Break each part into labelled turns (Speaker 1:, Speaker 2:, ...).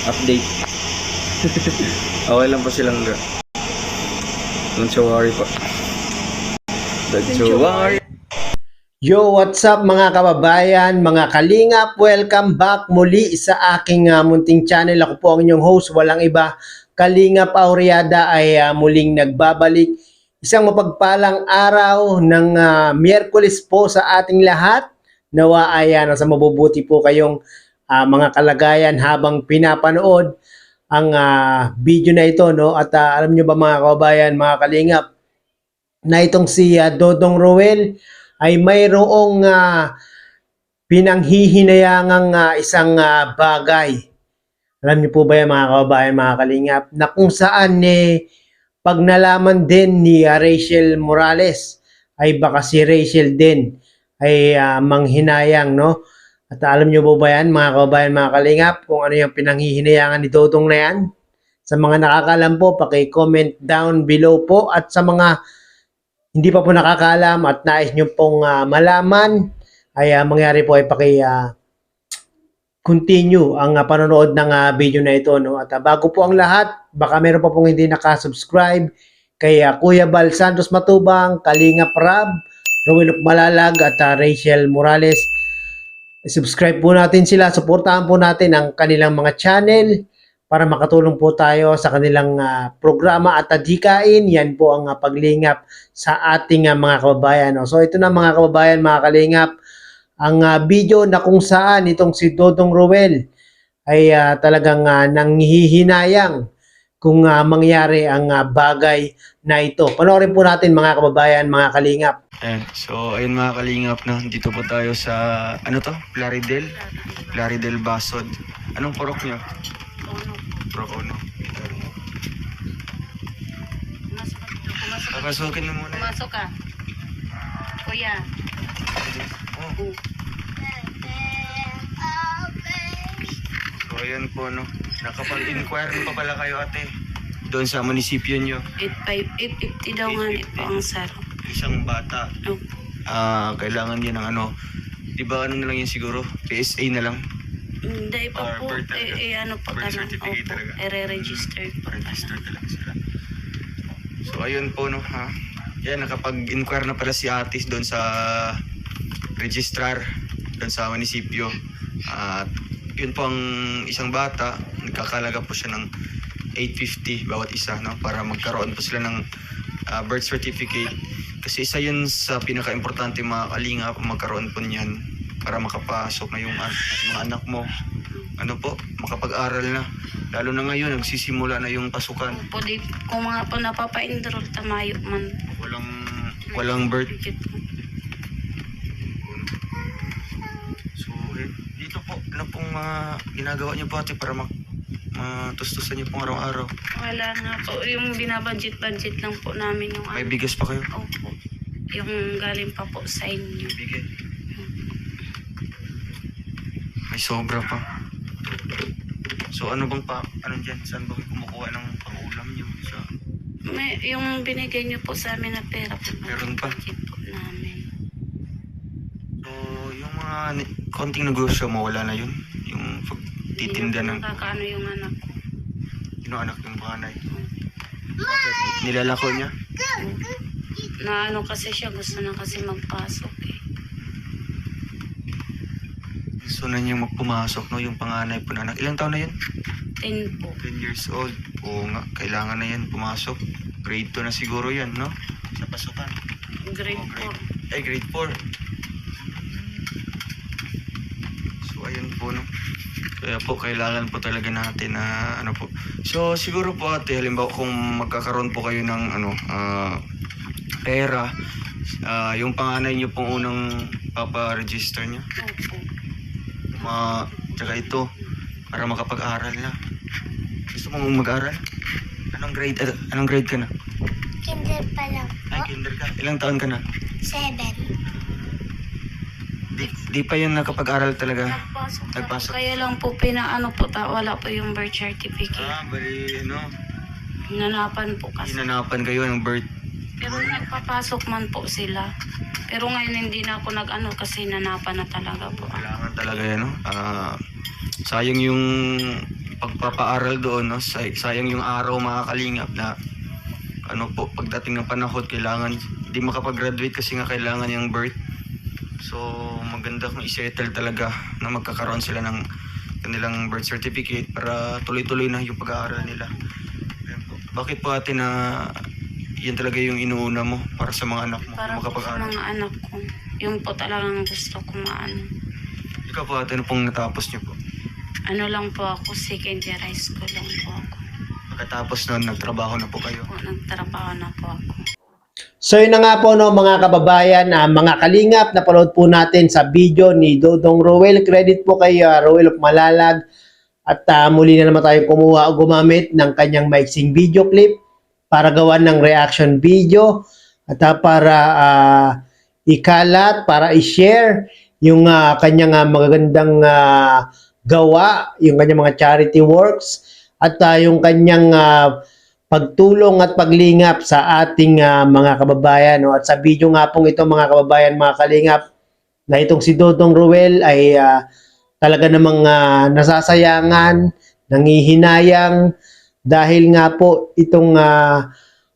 Speaker 1: update. Okay lang po silang don't you worry po. Don't you worry.
Speaker 2: Yo, what's up mga kababayan, mga kalingap? Welcome back muli sa aking munting channel. Ako po ang inyong host, walang iba, Kalingap Auriada ay muling nagbabalik. Isang mapagpalang araw ng Miyerkules po sa ating lahat. Nawa ay nasa mabubuti po kayong mga kalagayan habang pinapanood ang video na ito, no? At alam nyo ba mga kababayan, mga kalingap, na itong si Dodong Roel ay mayroong pinanghihinayangang isang bagay. Alam niyo po ba yan mga kababayan, mga kalingap, na kung saan pag nalaman din ni Rachel Morales ay baka si Rachel din ay manghinayang, no? At alam niyo po ba yan mga kababayan, mga kalingap, kung ano yung pinanghihinayangan ni Dodong na yan? Sa mga nakakalam po, paki-comment down below po, at sa mga hindi pa po nakakaalam at nais nyo pong malaman, ay mangyari po ay continue ang panonood ng video na ito, no? At bago po ang lahat, baka meron pa pong hindi nakasubscribe kay Kuya Bal Santos Matubang, Kalingap Rab, Roel Malalag at Rachel Morales. Subscribe po natin sila, suportahan po natin ang kanilang mga channel para makatulong po tayo sa kanilang programa at adhikain. Yan po ang paglingap sa ating mga kababayan. No? So ito na mga kababayan, mga kalingap, ang video na kung saan itong si Dodong Roel ay talagang nanghihinayang kung mangyari ang bagay na ito. Panoorin po natin mga kababayan, mga kalingap.
Speaker 1: Ayan. So ayun mga kalingap, no? Dito po tayo sa ano to? Plaridel Basod. Anong purok nyo? Prokono. Papasukin mo muna.
Speaker 3: Pumasok ka. Kuya.
Speaker 1: Oh. So ayan po, no. Nakapag-inquire pa pala kayo ate doon sa munisipyo nyo.
Speaker 3: 850 daw nga po ang saro.
Speaker 1: Isang bata.
Speaker 3: Oh.
Speaker 1: Kailangan din ng ano. Di ba ano na lang yun siguro? PSA na lang.
Speaker 3: Hindi pa
Speaker 1: Or
Speaker 3: po.
Speaker 1: birth talaga.
Speaker 3: Ano po
Speaker 1: Birth
Speaker 3: ka na.
Speaker 1: certificate talaga.
Speaker 3: I-register po.
Speaker 1: Register talaga sila. So ayun po, no, ha. Yan, nakapag-inquire na pala si Atis doon sa registrar doon sa munisipyo. At yun po ang isang bata, nagkakalaga po siya ng 850 bawat isa, no, para magkaroon po sila ng birth certificate. Kasi isa yun sa pinaka-importante mga kalingap, magkaroon po niyan para makapasok na yung mga anak mo, ano po, makapag-aral na. Lalo na ngayon, nagsisimula na yung pasukan.
Speaker 3: Po, di, kung mga po napapa-enroll, tamayo man.
Speaker 1: Walang birth. So, dito po, ano pong mga ginagawa niyo po ate para matustusan niyo pong araw-araw?
Speaker 3: Wala nga po. Yung binabudget-budget lang po namin yung
Speaker 1: May bigas pa kayo?
Speaker 3: Opo. Yung galing pa po sa inyo.
Speaker 1: Bigas. May sobra pa. So ano bang ano dyan? Saan bang kumukuha ng pang-ulam niyo?
Speaker 3: Yung binigay niyo po sa amin na pera po.
Speaker 1: Meron pa?
Speaker 3: Budget po namin.
Speaker 1: So yung mga konting negosyo mo, wala na yun? Yung pagtitinda ng...
Speaker 3: Nakakaano yung anak ko.
Speaker 1: Yung anak ng panganay? Bakit? Nilalako niya?
Speaker 3: Na ano kasi siya, gusto na kasi magpasok eh.
Speaker 1: Gusto na niyang magpumasok, no? Yung panganay po na anak. Ilang taon na yun?
Speaker 3: 10 po.
Speaker 1: 10 years old. Oo nga, kailangan na yan pumasok. Grade 2 na siguro yan, no? Sa pasukan.
Speaker 3: Grade
Speaker 1: Oh,
Speaker 3: 4.
Speaker 1: grade 4. So ayun po, no. Kaya po kailangan po talaga natin na ano po. So siguro po ate, halimbawa kung magkakaroon po kayo ng ano pera, yung panganay niyo pong unang papa-register niyo.
Speaker 3: Opo.
Speaker 1: Tsaka ito para makapag-aral na. Gusto mo mag-aral? Anong grade ka na?
Speaker 4: Kinder pa lang
Speaker 1: Ay,
Speaker 4: po.
Speaker 1: kinder ka. Ilang taon ka na?
Speaker 4: 7.
Speaker 1: Di pa yun nakapag-aral talaga.
Speaker 3: Nagpasok. Kaya lang po pinaano po, wala po yung birth certificate.
Speaker 1: Bali, ano?
Speaker 3: Hinanapan po kasi.
Speaker 1: Hinanapan kayo ng birth.
Speaker 3: Pero nagpapasok man po sila. Pero ngayon hindi na ako nag-ano kasi hinanapan na talaga po.
Speaker 1: Kailangan talaga yan, no? Sayang yung pagpapaaral doon, no? Sayang yung araw mga kalingap na ano po, pagdating ng panahon kailangan hindi makapag-graduate kasi nga kailangan yung birth. So maganda kung i-settle talaga na magkakaroon sila ng kanilang birth certificate para tuloy-tuloy na yung pag-aaral nila. Ayan po. Bakit po ate na yan talaga yung inuuna mo para sa mga anak mo
Speaker 3: Para po sa
Speaker 1: makapag-aaral?
Speaker 3: mga anak ko. Yung po talagang gusto ko maano.
Speaker 1: Ikaw po ate, ano pong natapos niyo po?
Speaker 3: Ano lang po ako, secondary high school lang po ako.
Speaker 1: Pagkatapos nun, nagtrabaho na po kayo.
Speaker 3: Po, nagtrabaho na po ako.
Speaker 2: So yun na nga po no mga kababayan, mga kalingap, napanood po natin sa video ni Dodong Rowel. Credit po kay Rowel of Malalag. At muli na naman tayo kumuha o gumamit ng kanyang maiksing video clip para gawan ng reaction video at para ikalat, para i-share yung kanyang magagandang gawa, yung kanyang mga charity works at yung kanyang pagtulong at paglingap sa ating mga kababayan. No? At sa video nga pong ito mga kababayan, mga kalingap, na itong si Dodong Rowel ay talaga namang nasasayangan, nangihinayang dahil nga po itong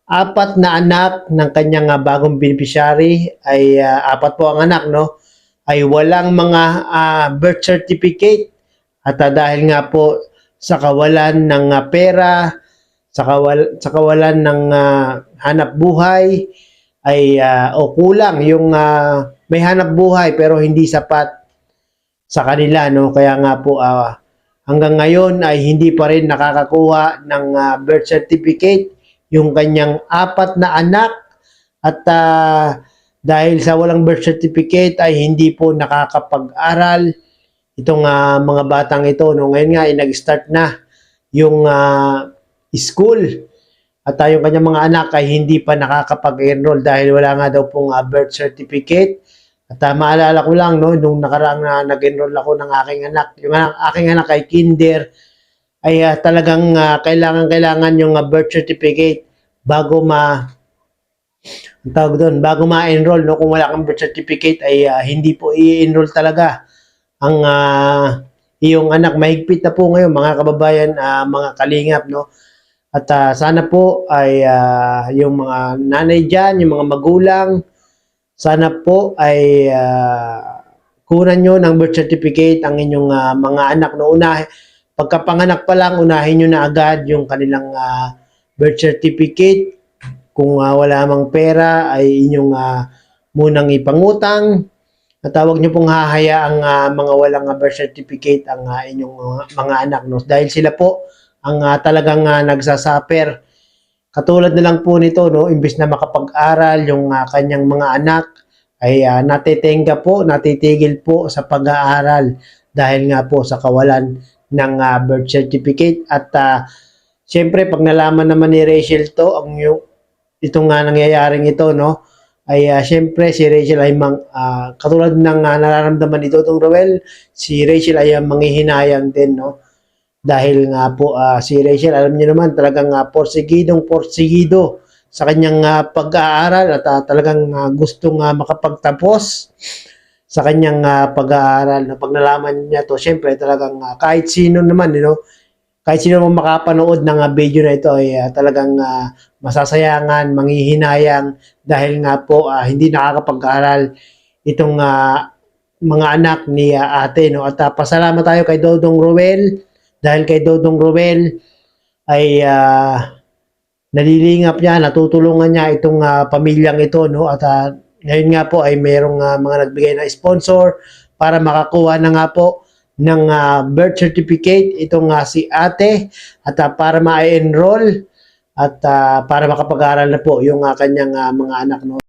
Speaker 2: apat na anak ng kanyang bagong beneficiary ay apat po ang anak, no? Ay walang mga birth certificate at dahil nga po sa kawalan ng pera, sa kawalan ng hanap buhay ay o kulang yung may hanap buhay pero hindi sapat sa kanila, no? Kaya nga po hanggang ngayon ay hindi pa rin nakakakuha ng birth certificate yung kanyang apat na anak at dahil sa walang birth certificate ay hindi po nakakapag-aral itong mga batang ito, no? Ngayon nga ay nag-start na yung school at yung kanyang mga anak ay hindi pa nakakapag-enroll dahil wala nga daw pong birth certificate. At maalala ko lang, no, nung nakaraang nag-enroll ako ng aking anak, yung aking anak ay kinder, ay talagang kailangan yung birth certificate bago bago ma-enroll, no? Kung wala kang birth certificate ay hindi po i-enroll talaga ang iyong anak. Mahigpit na po ngayon mga kababayan, mga kalingap, no? At sana po ay yung mga nanay dyan, yung mga magulang, sana po ay kunan nyo ng birth certificate ang inyong mga anak. No, pagkapanganak pa lang, unahin nyo na agad yung kanilang birth certificate. Kung wala mang pera, ay inyong munang ipangutang. At huwag nyo pong hahayaang mga walang birth certificate ang inyong mga anak. No? Dahil sila po ang talagang nagsasaper. Katulad na lang po nito, no, imbis na makapag-aral yung kanyang mga anak, ay natitigil po sa pag-aaral dahil nga po sa kawalan ng birth certificate. At siyempre, pag nalaman naman ni Rachel to, itong nangyayaring ito, no, ay siyempre si Rachel ay katulad ng nararamdaman ni Dodong Rowel, si Rachel ay manghihinayang din, no. Dahil nga po si Rachel, alam niyo naman, talagang porsigido sa kanyang pag-aaral at talagang gustong makapagtapos sa kanyang pag-aaral. Na pag nalaman niya to, syempre talagang kahit sino naman, kahit sino naman makapanood ng video na ito ay talagang masasayangan, manghihinayang dahil nga po hindi nakakapag-aaral itong mga anak ni ate, no. At pasalamat tayo kay Dodong Rowel. Dahil kay Dodong Rowel ay nalilingap niya, natutulungan niya itong pamilyang ito, no? At ngayon nga po ay mayroong mga nagbigay na sponsor para makakuha na nga po ng birth certificate itong si ate at para ma-enroll at para makapag-aral na po yung kanyang mga anak, no?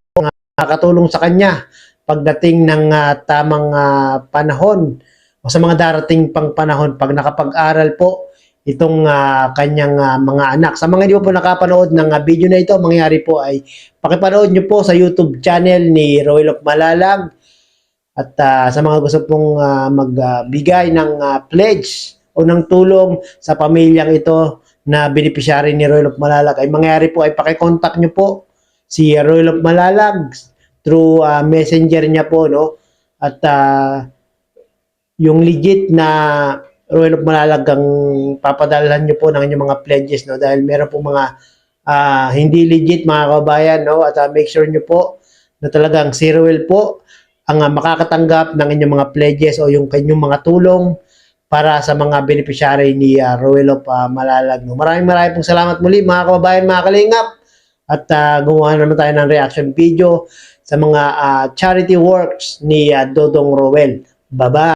Speaker 2: Nakatulong sa kanya pagdating ng tamang panahon o sa mga darating pang panahon pag nakapag-aral po itong kanyang mga anak. Sa mga hindi po nakapanood ng video na ito, mangyari po ay pakipanood nyo po sa YouTube channel ni Rowel of Malalag. At sa mga gusto pong magbigay ng pledge o ng tulong sa pamilyang ito na beneficiary ni Rowel of Malalag, ay mangyari po ay pakicontact nyo po si Rowel of Malalag through messenger niya po, no? At yung legit na Ruel of Malalag ang papadalhan nyo po ng inyong mga pledges, no? Dahil meron po mga hindi legit mga kababayan, no? At make sure nyo po na talagang si Ruel po ang makakatanggap ng inyong mga pledges o yung kanyang mga tulong para sa mga beneficiary ni Ruel of Malalag. No? Maraming pong salamat muli mga kababayan, mga kalingap. At gumawa naman tayo ng reaction video sa mga charity works ni Dodong Ruel. Bye-bye!